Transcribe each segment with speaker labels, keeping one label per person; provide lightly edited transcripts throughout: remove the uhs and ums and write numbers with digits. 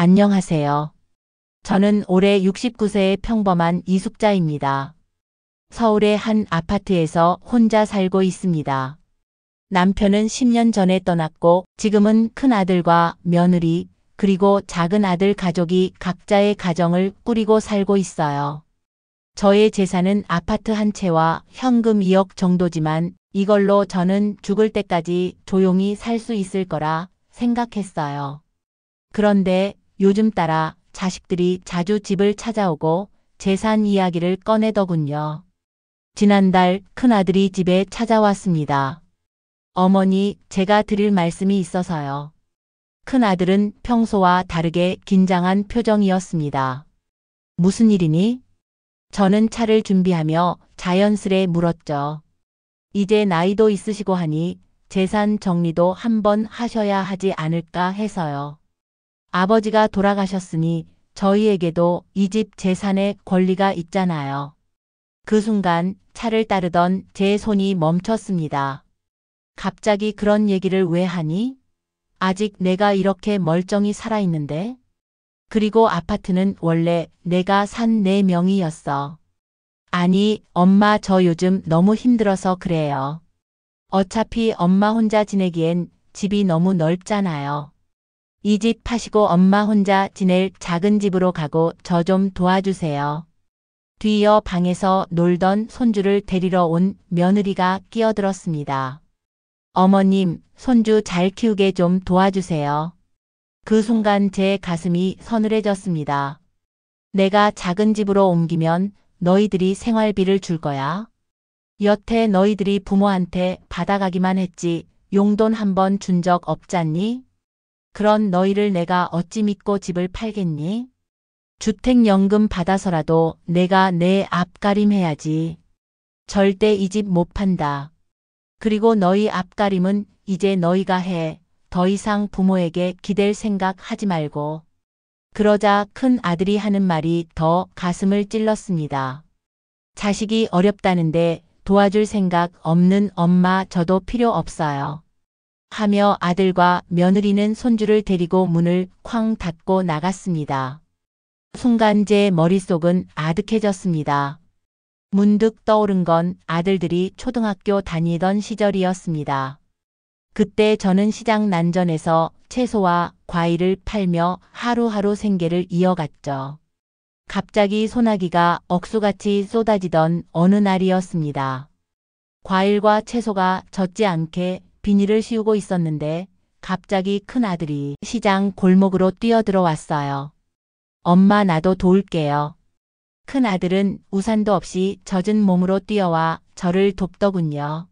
Speaker 1: 안녕하세요. 저는 올해 69세의 평범한 이숙자입니다. 서울의 한 아파트에서 혼자 살고 있습니다. 남편은 10년 전에 떠났고 지금은 큰아들과 며느리 그리고 작은 아들 가족이 각자의 가정을 꾸리고 살고 있어요. 저의 재산은 아파트 한 채와 현금 2억 정도지만 이걸로 저는 죽을 때까지 조용히 살 수 있을 거라 생각했어요. 그런데 요즘 따라 자식들이 자주 집을 찾아오고 재산 이야기를 꺼내더군요. 지난달 큰아들이 집에 찾아왔습니다. 어머니, 제가 드릴 말씀이 있어서요. 큰아들은 평소와 다르게 긴장한 표정이었습니다. 무슨 일이니? 저는 차를 준비하며 자연스레 물었죠. 이제 나이도 있으시고 하니 재산 정리도 한번 하셔야 하지 않을까 해서요. 아버지가 돌아가셨으니 저희에게도 이 집 재산의 권리가 있잖아요. 그 순간 차를 따르던 제 손이 멈췄습니다. 갑자기 그런 얘기를 왜 하니? 아직 내가 이렇게 멀쩡히 살아있는데? 그리고 아파트는 원래 내가 산 내 명의였어. 아니, 엄마 저 요즘 너무 힘들어서 그래요. 어차피 엄마 혼자 지내기엔 집이 너무 넓잖아요. 이 집 파시고 엄마 혼자 지낼 작은 집으로 가고 저 좀 도와주세요. 뒤이어 방에서 놀던 손주를 데리러 온 며느리가 끼어들었습니다. 어머님, 손주 잘 키우게 좀 도와주세요. 그 순간 제 가슴이 서늘해졌습니다. 내가 작은 집으로 옮기면 너희들이 생활비를 줄 거야? 여태 너희들이 부모한테 받아가기만 했지 용돈 한 번 준 적 없잖니? 그런 너희를 내가 어찌 믿고 집을 팔겠니? 주택연금 받아서라도 내가 내 앞가림해야지. 절대 이 집 못 판다. 그리고 너희 앞가림은 이제 너희가 해. 더 이상 부모에게 기댈 생각 하지 말고. 그러자 큰 아들이 하는 말이 더 가슴을 찔렀습니다. 자식이 어렵다는데 도와줄 생각 없는 엄마 저도 필요 없어요. 하며 아들과 며느리는 손주를 데리고 문을 쾅 닫고 나갔습니다. 순간 제 머릿속은 아득해졌습니다. 문득 떠오른 건 아들들이 초등학교 다니던 시절이었습니다. 그때 저는 시장 난전에서 채소와 과일을 팔며 하루하루 생계를 이어갔죠. 갑자기 소나기가 억수같이 쏟아지던 어느 날이었습니다. 과일과 채소가 젖지 않게 비닐을 씌우고 있었는데 갑자기 큰아들이 시장 골목으로 뛰어들어왔어요. 엄마 나도 도울게요. 큰아들은 우산도 없이 젖은 몸으로 뛰어와 저를 돕더군요.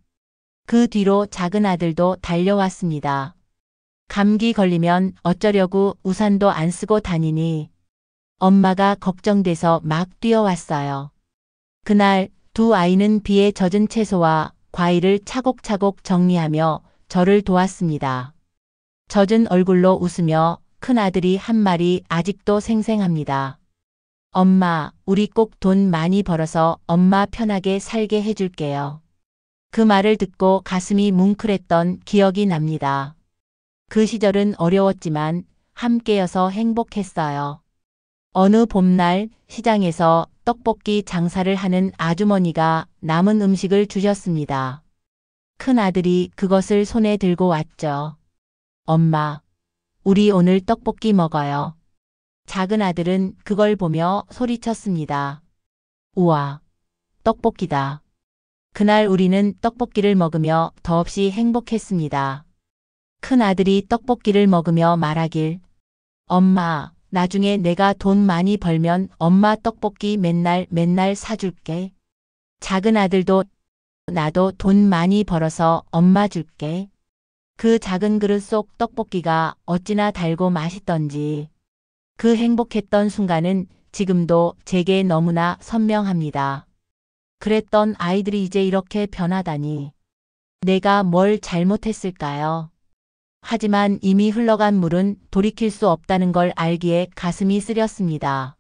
Speaker 1: 그 뒤로 작은 아들도 달려왔습니다. 감기 걸리면 어쩌려고 우산도 안 쓰고 다니니? 엄마가 걱정돼서 막 뛰어왔어요. 그날 두 아이는 비에 젖은 채소와 과일을 차곡차곡 정리하며 저를 도왔습니다. 젖은 얼굴로 웃으며 큰아들이 한 말이 아직도 생생합니다. 엄마, 우리 꼭 돈 많이 벌어서 엄마 편하게 살게 해줄게요. 그 말을 듣고 가슴이 뭉클했던 기억이 납니다. 그 시절은 어려웠지만 함께여서 행복했어요. 어느 봄날 시장에서 떡볶이 장사를 하는 아주머니가 남은 음식을 주셨습니다. 큰아들이 그것을 손에 들고 왔죠. 엄마, 우리 오늘 떡볶이 먹어요. 작은 아들은 그걸 보며 소리쳤습니다. 우와, 떡볶이다. 그날 우리는 떡볶이를 먹으며 더없이 행복했습니다. 큰아들이 떡볶이를 먹으며 말하길, 엄마, 나중에 내가 돈 많이 벌면 엄마 떡볶이 맨날 사줄게. 작은 아들도 나도 돈 많이 벌어서 엄마 줄게. 그 작은 그릇 속 떡볶이가 어찌나 달고 맛있던지. 그 행복했던 순간은 지금도 제게 너무나 선명합니다. 그랬던 아이들이 이제 이렇게 변하다니. 내가 뭘 잘못했을까요? 하지만 이미 흘러간 물은 돌이킬 수 없다는 걸 알기에 가슴이 쓰렸습니다.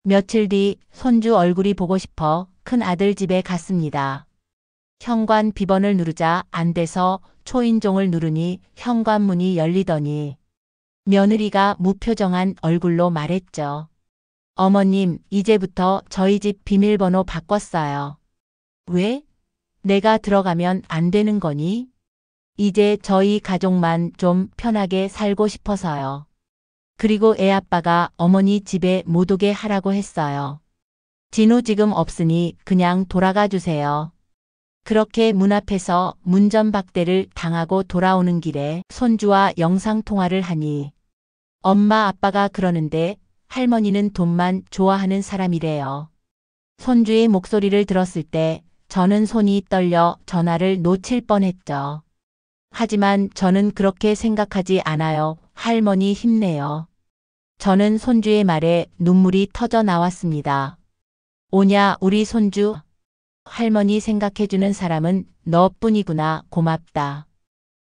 Speaker 1: 며칠 뒤 손주 얼굴이 보고 싶어 큰 아들 집에 갔습니다. 현관 비번을 누르자 안 돼서 초인종을 누르니 현관문이 열리더니 며느리가 무표정한 얼굴로 말했죠. 어머님, 이제부터 저희 집 비밀번호 바꿨어요. 왜? 내가 들어가면 안 되는 거니? 이제 저희 가족만 좀 편하게 살고 싶어서요. 그리고 애 아빠가 어머니 집에 못 오게 하라고 했어요. 진우 지금 없으니 그냥 돌아가 주세요. 그렇게 문 앞에서 문전박대를 당하고 돌아오는 길에 손주와 영상통화를 하니 엄마 아빠가 그러는데 할머니는 돈만 좋아하는 사람이래요. 손주의 목소리를 들었을 때 저는 손이 떨려 전화를 놓칠 뻔했죠. 하지만 저는 그렇게 생각하지 않아요. 할머니 힘내요. 저는 손주의 말에 눈물이 터져 나왔습니다. 오냐 우리 손주. 할머니 생각해주는 사람은 너뿐이구나. 고맙다.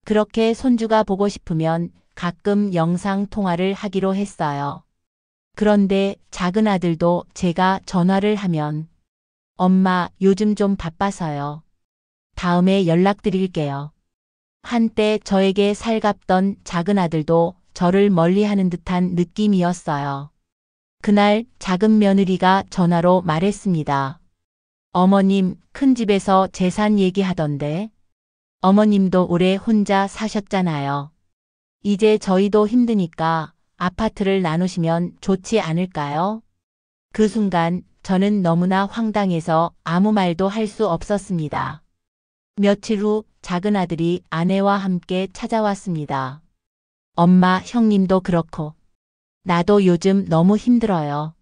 Speaker 1: 그렇게 손주가 보고 싶으면 가끔 영상 통화를 하기로 했어요. 그런데 작은 아들도 제가 전화를 하면 엄마 요즘 좀 바빠서요. 다음에 연락드릴게요. 한때 저에게 살갑던 작은 아들도 저를 멀리하는 듯한 느낌이었어요. 그날 작은 며느리가 전화로 말했습니다. 어머님, 큰 집에서 재산 얘기하던데. 어머님도 오래 혼자 사셨잖아요. 이제 저희도 힘드니까 아파트를 나누시면 좋지 않을까요? 그 순간 저는 너무나 황당해서 아무 말도 할 수 없었습니다. 며칠 후 작은 아들이 아내와 함께 찾아왔습니다. 엄마, 형님도 그렇고 나도 요즘 너무 힘들어요.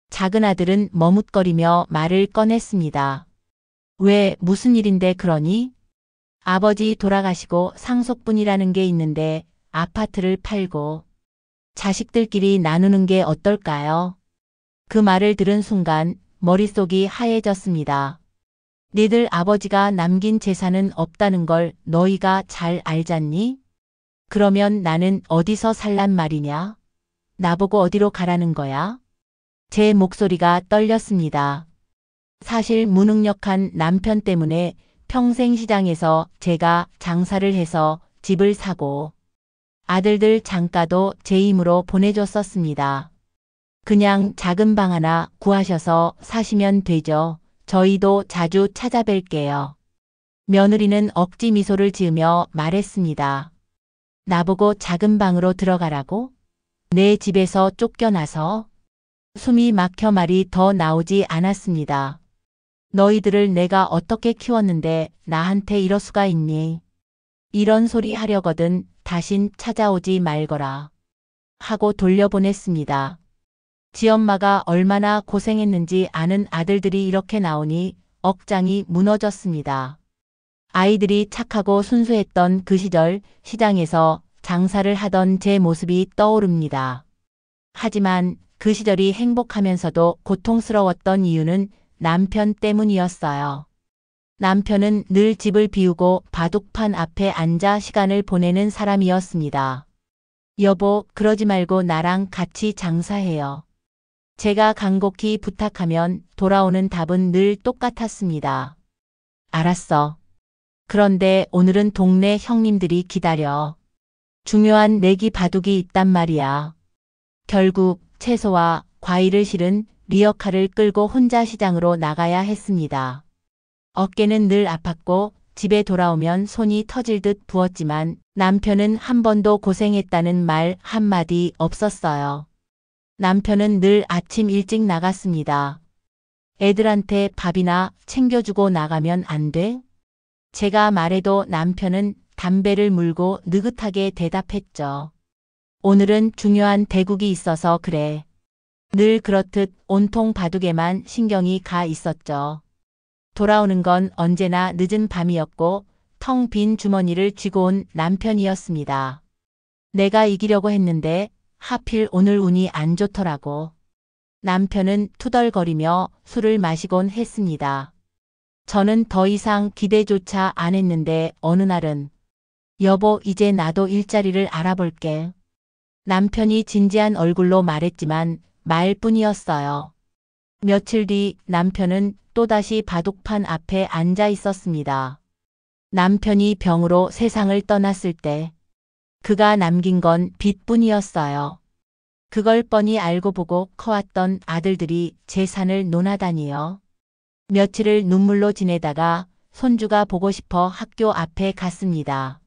Speaker 1: 작은 아들은 머뭇거리며 말을 꺼냈습니다. 왜, 무슨 일인데 그러니? 아버지 돌아가시고 상속분이라는 게 있는데 아파트를 팔고 자식들끼리 나누는 게 어떨까요? 그 말을 들은 순간 머릿속이 하얘졌습니다. 니들 아버지가 남긴 재산은 없다는 걸 너희가 잘 알잖니? 그러면 나는 어디서 살란 말이냐? 나보고 어디로 가라는 거야? 제 목소리가 떨렸습니다. 사실 무능력한 남편 때문에 평생 시장에서 제가 장사를 해서 집을 사고 아들들 장가도 제 힘으로 보내줬었습니다. 그냥 작은 방 하나 구하셔서 사시면 되죠. 저희도 자주 찾아뵐게요. 며느리는 억지 미소를 지으며 말했습니다. 나보고 작은 방으로 들어가라고? 내 집에서 쫓겨나서? 숨이 막혀 말이 더 나오지 않았습니다. 너희들을 내가 어떻게 키웠는데 나한테 이럴 수가 있니? 이런 소리 하려거든 다신 찾아오지 말거라. 하고 돌려보냈습니다. 지엄마가 얼마나 고생했는지 아는 아들들이 이렇게 나오니 억장이 무너졌습니다. 아이들이 착하고 순수했던 그 시절 시장에서 장사를 하던 제 모습이 떠오릅니다. 하지만 그 시절이 행복하면서도 고통스러웠던 이유는 남편 때문이었어요. 남편은 늘 집을 비우고 바둑판 앞에 앉아 시간을 보내는 사람이었습니다. 여보, 그러지 말고 나랑 같이 장사해요. 제가 간곡히 부탁하면 돌아오는 답은 늘 똑같았습니다. 알았어. 그런데 오늘은 동네 형님들이 기다려. 중요한 내기 바둑이 있단 말이야. 결국 채소와 과일을 실은 리어카를 끌고 혼자 시장으로 나가야 했습니다. 어깨는 늘 아팠고 집에 돌아오면 손이 터질 듯 부었지만 남편은 한 번도 고생했다는 말 한마디 없었어요. 남편은 늘 아침 일찍 나갔습니다. 애들한테 밥이나 챙겨주고 나가면 안 돼? 제가 말해도 남편은 담배를 물고 느긋하게 대답했죠. 오늘은 중요한 대국이 있어서 그래. 늘 그렇듯 온통 바둑에만 신경이 가 있었죠. 돌아오는 건 언제나 늦은 밤이었고 텅 빈 주머니를 쥐고 온 남편이었습니다. 내가 이기려고 했는데 하필 오늘 운이 안 좋더라고. 남편은 투덜거리며 술을 마시곤 했습니다. 저는 더 이상 기대조차 안 했는데 어느 날은 여보, 이제 나도 일자리를 알아볼게. 남편이 진지한 얼굴로 말했지만 말뿐이었어요. 며칠 뒤 남편은 또다시 바둑판 앞에 앉아 있었습니다. 남편이 병으로 세상을 떠났을 때 그가 남긴 건 빚뿐이었어요. 그걸 뻔히 알고 보고 커왔던 아들들이 재산을 논하다니요. 며칠을 눈물로 지내다가 손주가 보고 싶어 학교 앞에 갔습니다.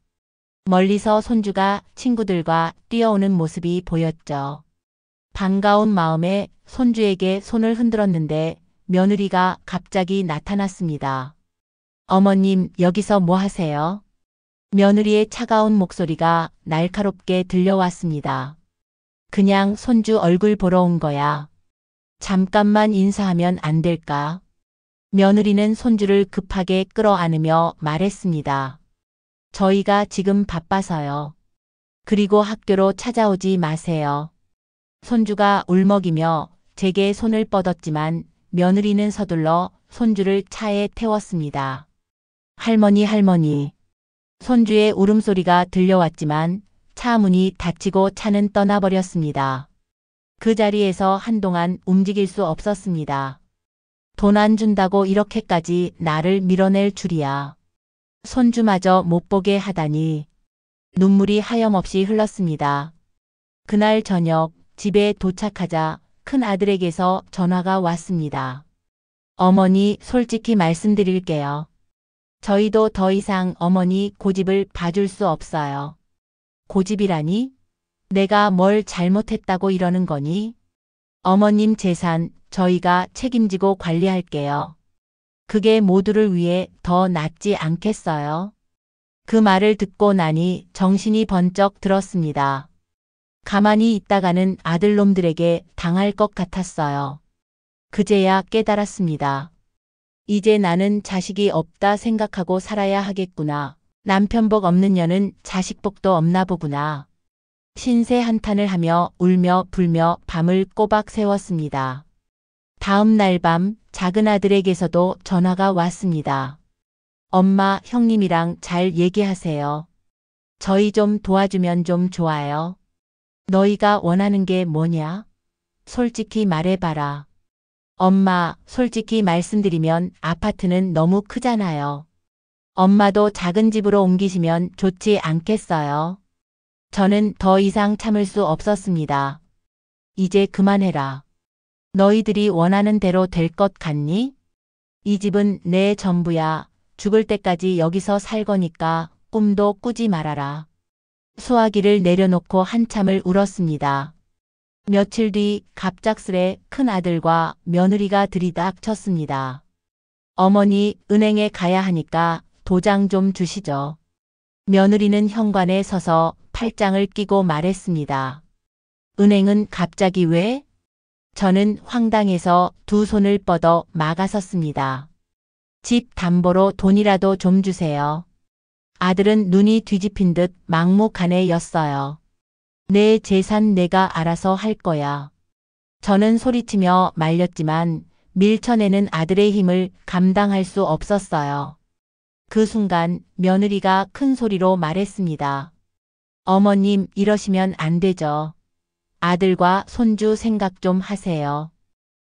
Speaker 1: 멀리서 손주가 친구들과 뛰어오는 모습이 보였죠. 반가운 마음에 손주에게 손을 흔들었는데 며느리가 갑자기 나타났습니다. 어머님, 여기서 뭐 하세요? 며느리의 차가운 목소리가 날카롭게 들려왔습니다. 그냥 손주 얼굴 보러 온 거야. 잠깐만 인사하면 안 될까? 며느리는 손주를 급하게 끌어안으며 말했습니다. 저희가 지금 바빠서요. 그리고 학교로 찾아오지 마세요. 손주가 울먹이며 제게 손을 뻗었지만 며느리는 서둘러 손주를 차에 태웠습니다. 할머니, 할머니. 손주의 울음소리가 들려왔지만 차 문이 닫히고 차는 떠나버렸습니다. 그 자리에서 한동안 움직일 수 없었습니다. 돈 안 준다고 이렇게까지 나를 밀어낼 줄이야. 손주마저 못 보게 하다니. 눈물이 하염없이 흘렀습니다. 그날 저녁 집에 도착하자 큰 아들에게서 전화가 왔습니다. 어머니, 솔직히 말씀드릴게요. 저희도 더 이상 어머니 고집을 봐줄 수 없어요. 고집이라니? 내가 뭘 잘못했다고 이러는 거니? 어머님 재산 저희가 책임지고 관리할게요. 그게 모두를 위해 더 낫지 않겠어요? 그 말을 듣고 나니 정신이 번쩍 들었습니다. 가만히 있다가는 아들놈들에게 당할 것 같았어요. 그제야 깨달았습니다. 이제 나는 자식이 없다 생각하고 살아야 하겠구나. 남편복 없는 년은 자식복도 없나 보구나. 신세 한탄을 하며 울며 불며 밤을 꼬박 새웠습니다. 다음 날 밤 작은 아들에게서도 전화가 왔습니다. 엄마, 형님이랑 잘 얘기하세요. 저희 좀 도와주면 좀 좋아요. 너희가 원하는 게 뭐냐? 솔직히 말해봐라. 엄마, 솔직히 말씀드리면 아파트는 너무 크잖아요. 엄마도 작은 집으로 옮기시면 좋지 않겠어요? 저는 더 이상 참을 수 없었습니다. 이제 그만해라. 너희들이 원하는 대로 될 것 같니? 이 집은 내 전부야. 죽을 때까지 여기서 살 거니까 꿈도 꾸지 말아라. 수화기를 내려놓고 한참을 울었습니다. 며칠 뒤 갑작스레 큰아들과 며느리가 들이닥쳤습니다. 어머니, 은행에 가야 하니까 도장 좀 주시죠. 며느리는 현관에 서서 팔짱을 끼고 말했습니다. 은행은 갑자기 왜? 저는 황당해서 두 손을 뻗어 막아섰습니다. 집 담보로 돈이라도 좀 주세요. 아들은 눈이 뒤집힌 듯 막무가내였어요. 내 재산 내가 알아서 할 거야. 저는 소리치며 말렸지만 밀쳐내는 아들의 힘을 감당할 수 없었어요. 그 순간 며느리가 큰 소리로 말했습니다. 어머님, 이러시면 안 되죠. 아들과 손주 생각 좀 하세요.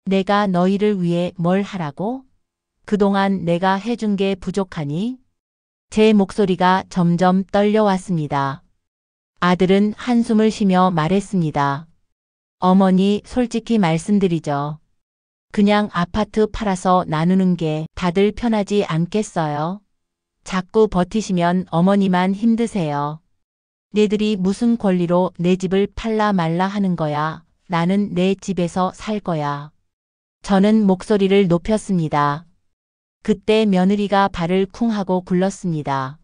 Speaker 1: 내가 너희를 위해 뭘 하라고? 그동안 내가 해준 게 부족하니? 제 목소리가 점점 떨려왔습니다. 아들은 한숨을 쉬며 말했습니다. 어머니, 솔직히 말씀드리죠. 그냥 아파트 팔아서 나누는 게 다들 편하지 않겠어요? 자꾸 버티시면 어머니만 힘드세요. 네들이 무슨 권리로 내 집을 팔라 말라 하는 거야. 나는 내 집에서 살 거야. 저는 목소리를 높였습니다. 그때 며느리가 발을 쿵 하고 굴렀습니다.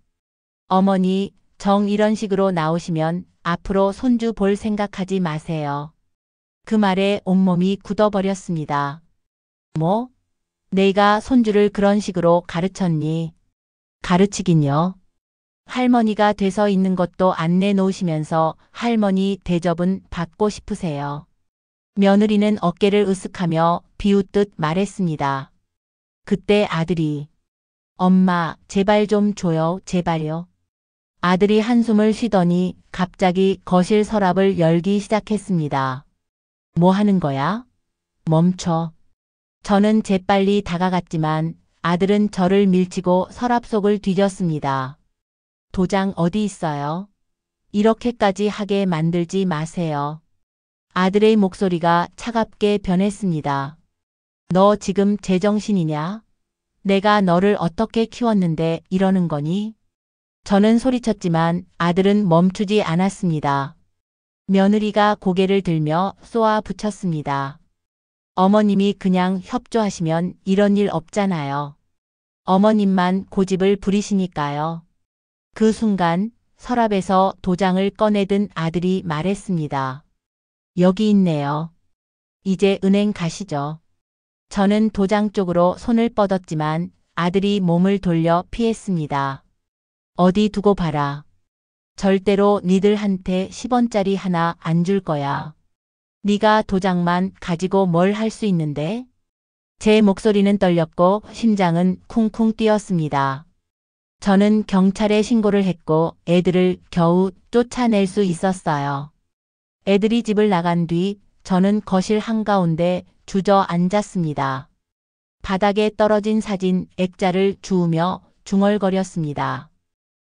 Speaker 1: 어머니, 정 이런 식으로 나오시면 앞으로 손주 볼 생각하지 마세요. 그 말에 온몸이 굳어버렸습니다. 뭐? 내가 손주를 그런 식으로 가르쳤니? 가르치긴요. 할머니가 돼서 있는 것도 안 내놓으시면서 할머니 대접은 받고 싶으세요. 며느리는 어깨를 으쓱하며 비웃듯 말했습니다. 그때 아들이 엄마, 제발 좀 줘요, 제발요. 아들이 한숨을 쉬더니 갑자기 거실 서랍을 열기 시작했습니다. 뭐 하는 거야? 멈춰. 저는 재빨리 다가갔지만 아들은 저를 밀치고 서랍 속을 뒤졌습니다. 도장 어디 있어요? 이렇게까지 하게 만들지 마세요. 아들의 목소리가 차갑게 변했습니다. 너 지금 제정신이냐? 내가 너를 어떻게 키웠는데 이러는 거니? 저는 소리쳤지만 아들은 멈추지 않았습니다. 며느리가 고개를 들며 쏘아 붙였습니다. 어머님이 그냥 협조하시면 이런 일 없잖아요. 어머님만 고집을 부리시니까요. 그 순간 서랍에서 도장을 꺼내든 아들이 말했습니다. 여기 있네요. 이제 은행 가시죠. 저는 도장 쪽으로 손을 뻗었지만 아들이 몸을 돌려 피했습니다. 어디 두고 봐라. 절대로 니들한테 10원짜리 하나 안 줄 거야. 네가 도장만 가지고 뭘 할 수 있는데? 제 목소리는 떨렸고 심장은 쿵쿵 뛰었습니다. 저는 경찰에 신고를 했고 애들을 겨우 쫓아낼 수 있었어요. 애들이 집을 나간 뒤 저는 거실 한가운데 주저앉았습니다. 바닥에 떨어진 사진 액자를 주우며 중얼거렸습니다.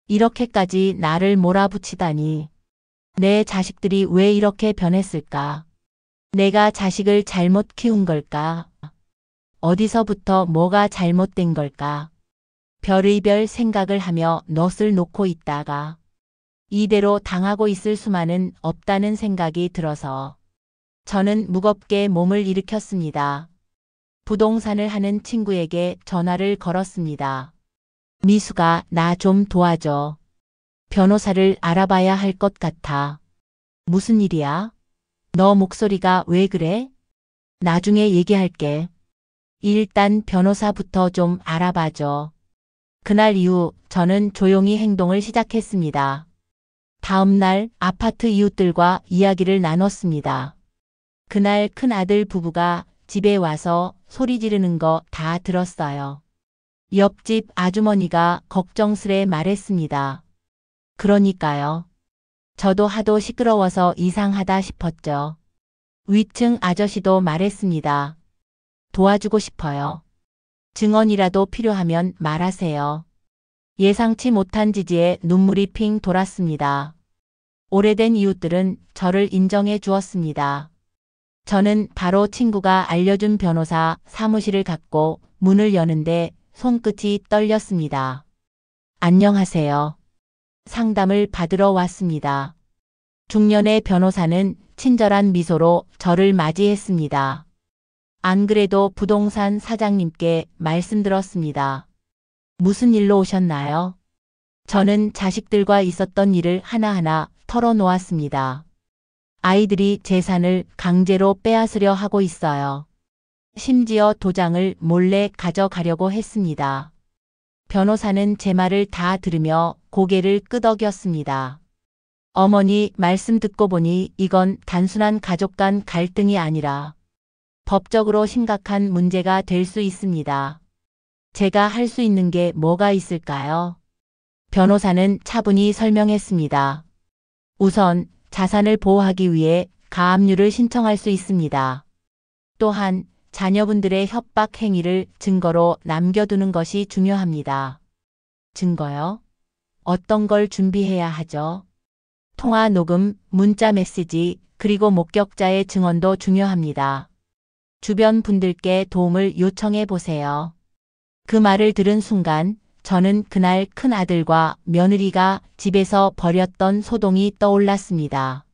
Speaker 1: 이렇게까지 나를 몰아붙이다니. 내 자식들이 왜 이렇게 변했을까? 내가 자식을 잘못 키운 걸까? 어디서부터 뭐가 잘못된 걸까? 별의별 생각을 하며 넋을 놓고 있다가 이대로 당하고 있을 수만은 없다는 생각이 들어서 저는 무겁게 몸을 일으켰습니다. 부동산을 하는 친구에게 전화를 걸었습니다. 미수가 나 좀 도와줘. 변호사를 알아봐야 할 것 같아. 무슨 일이야? 너 목소리가 왜 그래? 나중에 얘기할게. 일단 변호사부터 좀 알아봐줘. 그날 이후 저는 조용히 행동을 시작했습니다. 다음 날 아파트 이웃들과 이야기를 나눴습니다. 그날 큰아들 부부가 집에 와서 소리 지르는 거 다 들었어요. 옆집 아주머니가 걱정스레 말했습니다. 그러니까요. 저도 하도 시끄러워서 이상하다 싶었죠. 위층 아저씨도 말했습니다. 도와주고 싶어요. 증언이라도 필요하면 말하세요. 예상치 못한 지지에 눈물이 핑 돌았습니다. 오래된 이웃들은 저를 인정해 주었습니다. 저는 바로 친구가 알려준 변호사 사무실을 갔고 문을 여는데 손끝이 떨렸습니다. 안녕하세요. 상담을 받으러 왔습니다. 중년의 변호사는 친절한 미소로 저를 맞이했습니다. 안 그래도 부동산 사장님께 말씀드렸습니다. 무슨 일로 오셨나요? 저는 자식들과 있었던 일을 하나하나 털어놓았습니다. 아이들이 재산을 강제로 빼앗으려 하고 있어요. 심지어 도장을 몰래 가져가려고 했습니다. 변호사는 제 말을 다 들으며 고개를 끄덕였습니다. 어머니 말씀 듣고 보니 이건 단순한 가족 간 갈등이 아니라 법적으로 심각한 문제가 될 수 있습니다. 제가 할 수 있는 게 뭐가 있을까요? 변호사는 차분히 설명했습니다. 우선 자산을 보호하기 위해 가압류를 신청할 수 있습니다. 또한 자녀분들의 협박 행위를 증거로 남겨두는 것이 중요합니다. 증거요? 어떤 걸 준비해야 하죠? 통화 녹음, 문자 메시지, 그리고 목격자의 증언도 중요합니다. 주변 분들께 도움을 요청해 보세요. 그 말을 들은 순간 저는 그날 큰아들과 며느리가 집에서 벌였던 소동이 떠올랐습니다.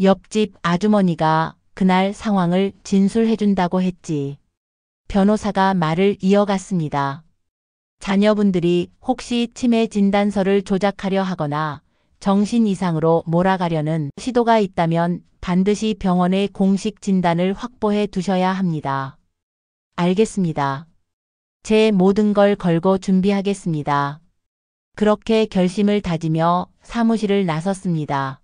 Speaker 1: 옆집 아주머니가 그날 상황을 진술해준다고 했지. 변호사가 말을 이어갔습니다. 자녀분들이 혹시 치매 진단서를 조작하려 하거나 정신 이상으로 몰아가려는 시도가 있다면 반드시 병원의 공식 진단을 확보해 두셔야 합니다. 알겠습니다. 제 모든 걸 걸고 준비하겠습니다. 그렇게 결심을 다지며 사무실을 나섰습니다.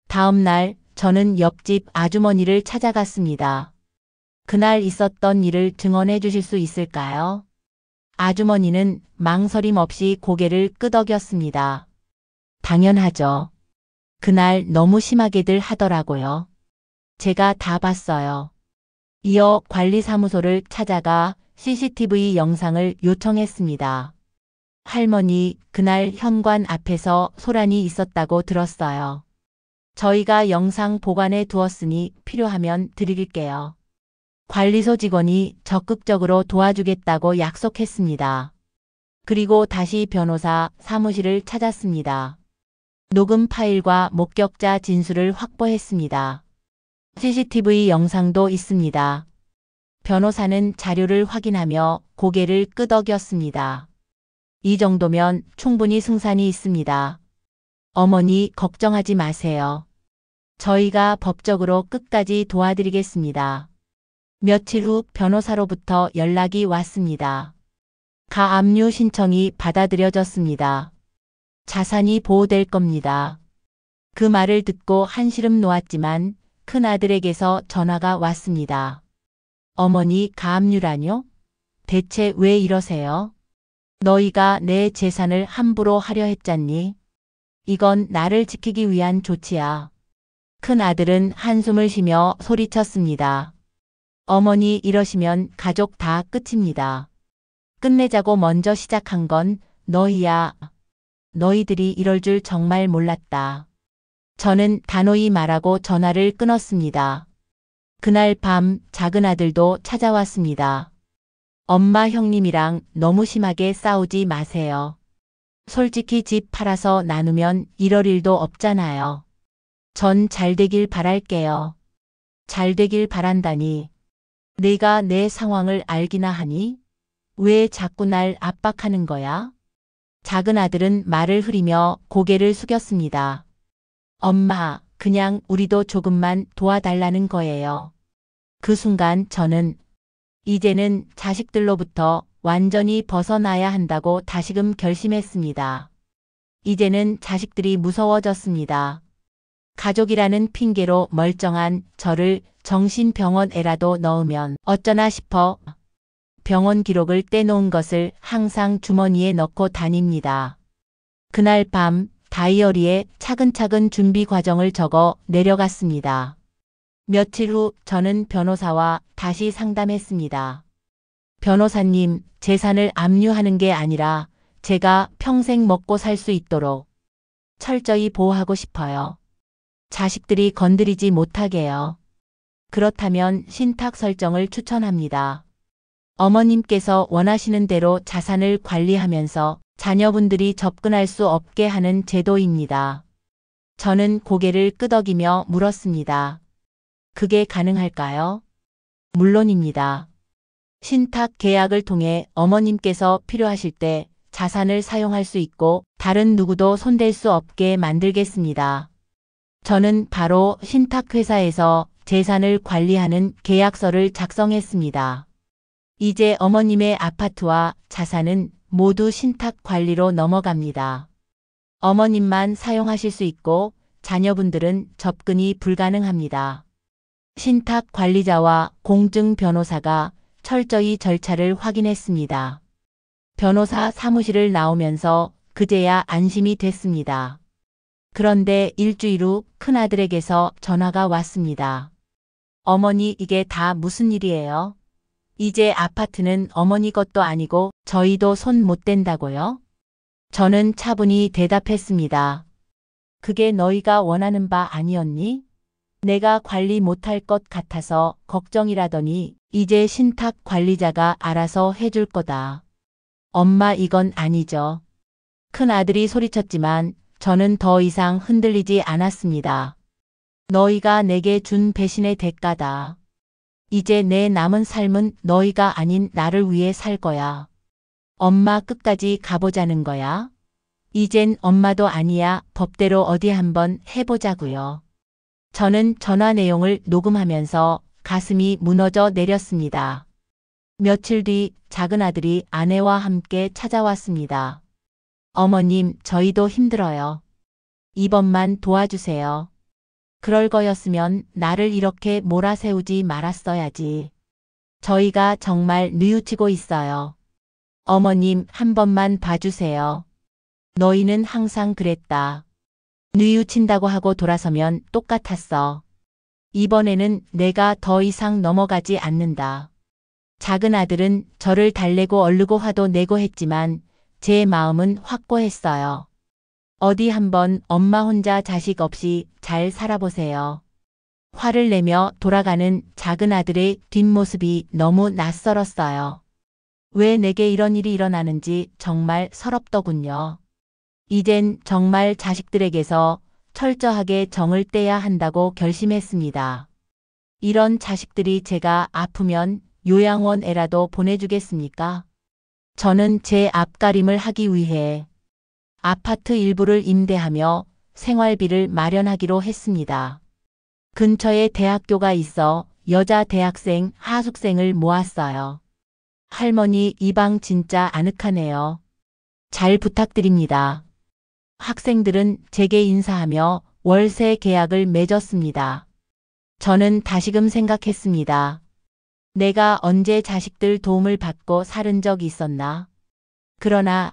Speaker 1: 다음 날 저는 옆집 아주머니를 찾아갔습니다. 그날 있었던 일을 증언해 주실 수 있을까요? 아주머니는 망설임 없이 고개를 끄덕였습니다. 당연하죠. 그날 너무 심하게들 하더라고요. 제가 다 봤어요. 이어 관리사무소를 찾아가 CCTV 영상을 요청했습니다. 할머니, 그날 현관 앞에서 소란이 있었다고 들었어요. 저희가 영상 보관해 두었으니 필요하면 드릴게요. 관리소 직원이 적극적으로 도와주겠다고 약속했습니다. 그리고 다시 변호사 사무실을 찾았습니다. 녹음 파일과 목격자 진술을 확보했습니다. CCTV 영상도 있습니다. 변호사는 자료를 확인하며 고개를 끄덕였습니다. 이 정도면 충분히 승산이 있습니다. 어머니, 걱정하지 마세요. 저희가 법적으로 끝까지 도와드리겠습니다. 며칠 후 변호사로부터 연락이 왔습니다. 가압류 신청이 받아들여졌습니다. 자산이 보호될 겁니다. 그 말을 듣고 한시름 놓았지만 큰아들에게서 전화가 왔습니다. 어머니, 가압류라뇨? 대체 왜 이러세요? 너희가 내 재산을 함부로 하려 했잖니? 이건 나를 지키기 위한 조치야. 큰아들은 한숨을 쉬며 소리쳤습니다. 어머니, 이러시면 가족 다 끝입니다. 끝내자고 먼저 시작한 건 너희야. 너희들이 이럴 줄 정말 몰랐다. 저는 단호히 말하고 전화를 끊었습니다. 그날 밤 작은아들도 찾아왔습니다. 엄마, 형님이랑 너무 심하게 싸우지 마세요. 솔직히 집 팔아서 나누면 이럴 일도 없잖아요. 전 잘 되길 바랄게요. 잘 되길 바란다니. 내가 내 상황을 알기나 하니? 왜 자꾸 날 압박하는 거야? 작은아들은 말을 흐리며 고개를 숙였습니다. 엄마, 그냥 우리도 조금만 도와달라는 거예요. 그 순간 저는 이제는 자식들로부터 완전히 벗어나야 한다고 다시금 결심했습니다. 이제는 자식들이 무서워졌습니다. 가족이라는 핑계로 멀쩡한 저를 정신병원에라도 넣으면 어쩌나 싶어 병원 기록을 떼놓은 것을 항상 주머니에 넣고 다닙니다. 그날 밤 다이어리에 차근차근 준비 과정을 적어 내려갔습니다. 며칠 후 저는 변호사와 다시 상담했습니다. 변호사님, 재산을 압류하는 게 아니라 제가 평생 먹고 살 수 있도록 철저히 보호하고 싶어요. 자식들이 건드리지 못하게요. 그렇다면 신탁 설정을 추천합니다. 어머님께서 원하시는 대로 자산을 관리하면서 자녀분들이 접근할 수 없게 하는 제도입니다. 저는 고개를 끄덕이며 물었습니다. 그게 가능할까요? 물론입니다. 신탁 계약을 통해 어머님께서 필요하실 때 자산을 사용할 수 있고 다른 누구도 손댈 수 없게 만들겠습니다. 저는 바로 신탁회사에서 재산을 관리하는 계약서를 작성했습니다. 이제 어머님의 아파트와 자산은 모두 신탁 관리로 넘어갑니다. 어머님만 사용하실 수 있고 자녀분들은 접근이 불가능합니다. 신탁 관리자와 공증 변호사가 철저히 절차를 확인했습니다. 변호사 사무실을 나오면서 그제야 안심이 됐습니다. 그런데 일주일 후 큰아들에게서 전화가 왔습니다. 어머니, 이게 다 무슨 일이에요? 이제 아파트는 어머니 것도 아니고 저희도 손 못 댄다고요? 저는 차분히 대답했습니다. 그게 너희가 원하는 바 아니었니? 내가 관리 못할 것 같아서 걱정이라더니 이제 신탁 관리자가 알아서 해줄 거다. 엄마, 이건 아니죠. 큰아들이 소리쳤지만 저는 더 이상 흔들리지 않았습니다. 너희가 내게 준 배신의 대가다. 이제 내 남은 삶은 너희가 아닌 나를 위해 살 거야. 엄마, 끝까지 가보자는 거야? 이젠 엄마도 아니야. 법대로 어디 한번 해보자고요. 저는 전화 내용을 녹음하면서 가슴이 무너져 내렸습니다. 며칠 뒤 작은아들이 아내와 함께 찾아왔습니다. 어머님, 저희도 힘들어요. 이번만 도와주세요. 그럴 거였으면 나를 이렇게 몰아세우지 말았어야지. 저희가 정말 뉘우치고 있어요. 어머님, 한 번만 봐주세요. 너희는 항상 그랬다. 뉘우친다고 하고 돌아서면 똑같았어. 이번에는 내가 더 이상 넘어가지 않는다. 작은 아들은 저를 달래고 얼르고 화도 내고 했지만 제 마음은 확고했어요. 어디 한번 엄마 혼자 자식 없이 잘 살아보세요. 화를 내며 돌아가는 작은 아들의 뒷모습이 너무 낯설었어요. 왜 내게 이런 일이 일어나는지 정말 서럽더군요. 이젠 정말 자식들에게서 철저하게 정을 떼야 한다고 결심했습니다. 이런 자식들이 제가 아프면 요양원에라도 보내주겠습니까? 저는 제 앞가림을 하기 위해 아파트 일부를 임대하며 생활비를 마련하기로 했습니다. 근처에 대학교가 있어 여자 대학생, 하숙생을 모았어요. 할머니, 이 방 진짜 아늑하네요. 잘 부탁드립니다. 학생들은 제게 인사하며 월세 계약을 맺었습니다. 저는 다시금 생각했습니다. 내가 언제 자식들 도움을 받고 살은 적 있었나? 그러나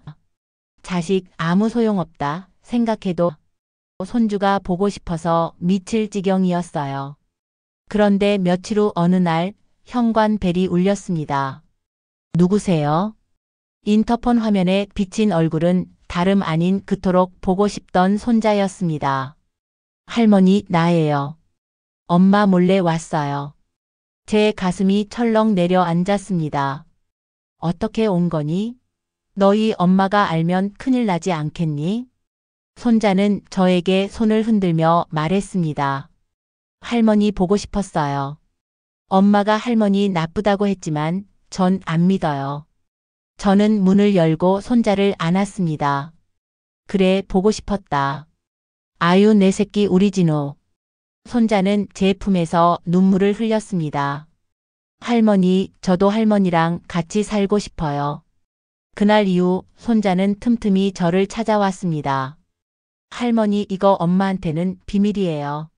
Speaker 1: 자식 아무 소용없다 생각해도 손주가 보고 싶어서 미칠 지경이었어요. 그런데 며칠 후 어느 날 현관 벨이 울렸습니다. 누구세요? 인터폰 화면에 비친 얼굴은 다름 아닌 그토록 보고 싶던 손자였습니다. 할머니, 나예요. 엄마 몰래 왔어요. 제 가슴이 철렁 내려앉았습니다. 어떻게 온 거니? 너희 엄마가 알면 큰일 나지 않겠니? 손자는 저에게 손을 흔들며 말했습니다. 할머니 보고 싶었어요. 엄마가 할머니 나쁘다고 했지만 전 안 믿어요. 저는 문을 열고 손자를 안았습니다. 그래, 보고 싶었다. 아유, 내 새끼 우리 진호. 손자는 제 품에서 눈물을 흘렸습니다. 할머니, 저도 할머니랑 같이 살고 싶어요. 그날 이후 손자는 틈틈이 저를 찾아왔습니다. 할머니, 이거 엄마한테는 비밀이에요.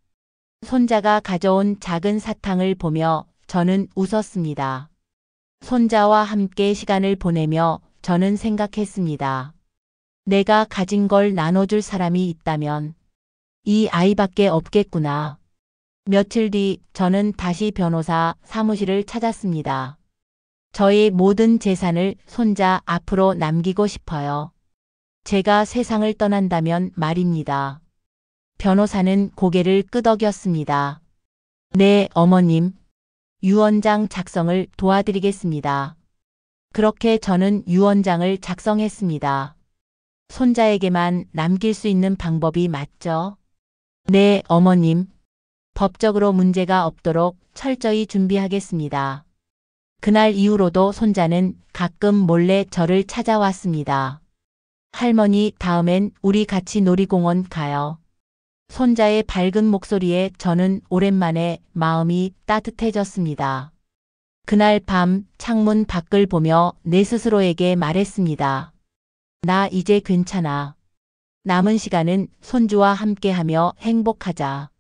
Speaker 1: 손자가 가져온 작은 사탕을 보며 저는 웃었습니다. 손자와 함께 시간을 보내며 저는 생각했습니다. 내가 가진 걸 나눠줄 사람이 있다면 이 아이밖에 없겠구나. 며칠 뒤 저는 다시 변호사 사무실을 찾았습니다. 저의 모든 재산을 손자 앞으로 남기고 싶어요. 제가 세상을 떠난다면 말입니다. 변호사는 고개를 끄덕였습니다. 네, 어머님. 유언장 작성을 도와드리겠습니다. 그렇게 저는 유언장을 작성했습니다. 손자에게만 남길 수 있는 방법이 맞죠? 네, 어머님. 법적으로 문제가 없도록 철저히 준비하겠습니다. 그날 이후로도 손자는 가끔 몰래 저를 찾아왔습니다. 할머니, 다음엔 우리 같이 놀이공원 가요. 손자의 밝은 목소리에 저는 오랜만에 마음이 따뜻해졌습니다. 그날 밤 창문 밖을 보며 내 스스로에게 말했습니다. 나 이제 괜찮아. 남은 시간은 손주와 함께하며 행복하자.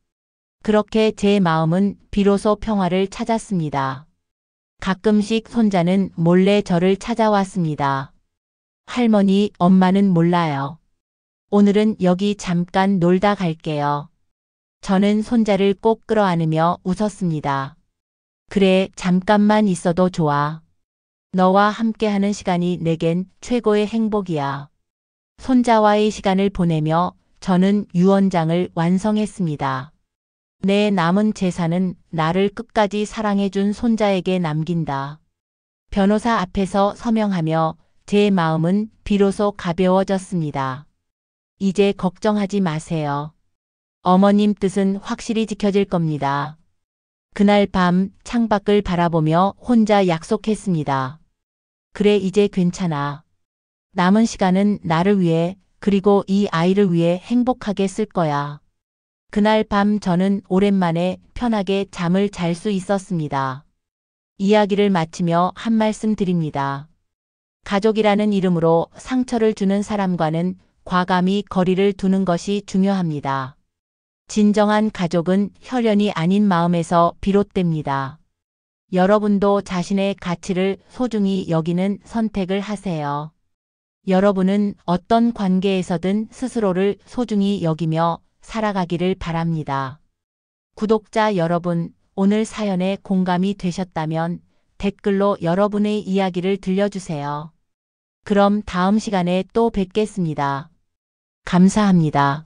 Speaker 1: 그렇게 제 마음은 비로소 평화를 찾았습니다. 가끔씩 손자는 몰래 저를 찾아왔습니다. 할머니, 엄마는 몰라요. 오늘은 여기 잠깐 놀다 갈게요. 저는 손자를 꼭 끌어안으며 웃었습니다. 그래, 잠깐만 있어도 좋아. 너와 함께하는 시간이 내겐 최고의 행복이야. 손자와의 시간을 보내며 저는 유언장을 완성했습니다. 내 남은 재산은 나를 끝까지 사랑해준 손자에게 남긴다. 변호사 앞에서 서명하며 제 마음은 비로소 가벼워졌습니다. 이제 걱정하지 마세요. 어머님 뜻은 확실히 지켜질 겁니다. 그날 밤 창밖을 바라보며 혼자 약속했습니다. 그래, 이제 괜찮아. 남은 시간은 나를 위해 그리고 이 아이를 위해 행복하게 쓸 거야. 그날 밤 저는 오랜만에 편하게 잠을 잘 수 있었습니다. 이야기를 마치며 한 말씀 드립니다. 가족이라는 이름으로 상처를 주는 사람과는 과감히 거리를 두는 것이 중요합니다. 진정한 가족은 혈연이 아닌 마음에서 비롯됩니다. 여러분도 자신의 가치를 소중히 여기는 선택을 하세요. 여러분은 어떤 관계에서든 스스로를 소중히 여기며 살아가기를 바랍니다. 구독자 여러분, 오늘 사연에 공감이 되셨다면 댓글로 여러분의 이야기를 들려주세요. 그럼 다음 시간에 또 뵙겠습니다. 감사합니다.